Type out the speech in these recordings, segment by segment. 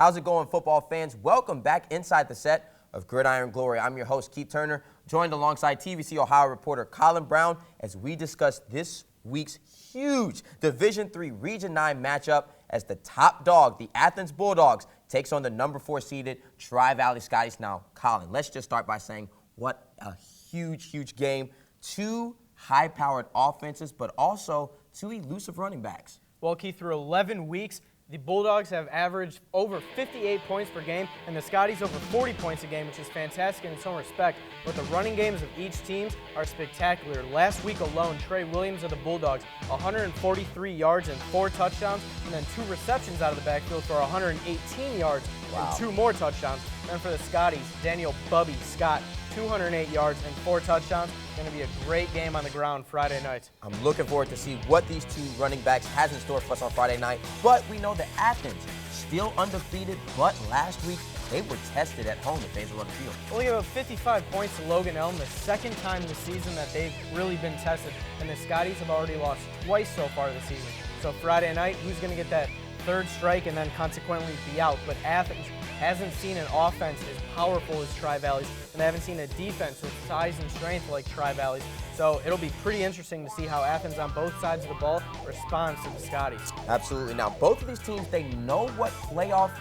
How's it going, football fans? Welcome back inside the set of Gridiron Glory. I'm your host, Keith Turner, joined alongside TVC-Ohio reporter Colin Brown as we discuss this week's huge Division III Region 9 matchup as the top dog, the Athens Bulldogs, takes on the number 4 seeded Tri-Valley Scotties. Now, Colin, let's just start by saying what a huge game. Two high-powered offenses, but also two elusive running backs. Well, Keith, through 11 weeks, the Bulldogs have averaged over 58 points per game, and the Scotties over 40 points a game, which is fantastic in its own respect. But the running games of each team are spectacular. Last week alone, Trey Williams of the Bulldogs, 143 yards and 4 touchdowns, and then 2 receptions out of the backfield for 118 yards and 2 more touchdowns. And then for the Scotties, Daniel Bubby Scott, 208 yards and 4 touchdowns. Going to be a great game on the ground Friday night. I'm looking forward to see what these two running backs has in store for us on Friday night. But we know that Athens still undefeated, but last week they were tested at home at Basil Run Field. Only about 55 points to Logan Elm, the second time this season that they've really been tested, and the Scotties have already lost twice so far this season. So Friday night, who's going to get that third strike and then consequently be out? But Athens hasn't seen an offense as powerful as Tri-Valley's, and they haven't seen a defense with size and strength like Tri-Valley's. So it'll be pretty interesting to see how Athens on both sides of the ball responds to the Scotties. Absolutely. Now, both of these teams, they know what playoffs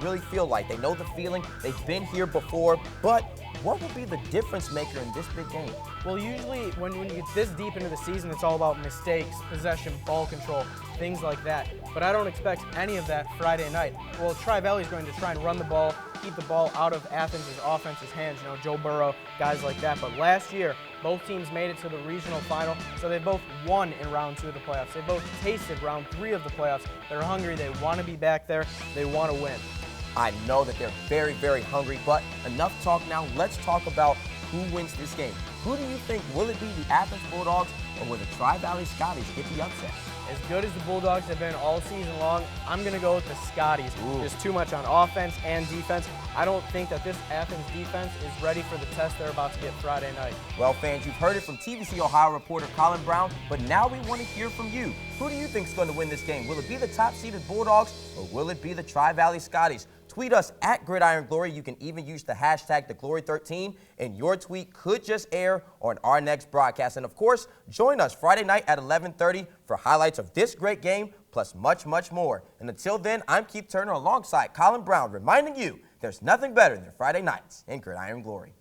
really feel like. They know the feeling. They've been here before. But what will be the difference maker in this big game? Well, usually when you get this deep into the season, it's all about mistakes, possession, ball control, things like that. But I don't expect any of that Friday night. Well, Tri-Valley is going to try and run the ball, keep the ball out of Athens' offense's hands, Joe Burrow, guys like that. But last year, both teams made it to the regional final, so they both won in round 2 of the playoffs. They both tasted round 3 of the playoffs. They're hungry. They want to be back there. They want to win. I know that they're very hungry, but enough talk now. Let's talk about who wins this game. Who do you think? Will it be the Athens Bulldogs or will the Tri-Valley Scotties get the upset? As good as the Bulldogs have been all season long, I'm going to go with the Scotties. There's too much on offense and defense. I don't think that this Athens defense is ready for the test they're about to get Friday night. Well, fans, you've heard it from TVC-Ohio reporter Colin Brown, but now we want to hear from you. Who do you think is going to win this game? Will it be the top-seeded Bulldogs or will it be the Tri-Valley Scotties? Tweet us at Gridiron Glory. You can even use the hashtag #TheGlory13, and your tweet could just air on our next broadcast. And, of course, join us Friday night at 11:30 for highlights of this great game, plus much more. And until then, I'm Keith Turner alongside Colin Brown, reminding you there's nothing better than Friday nights in Gridiron Glory.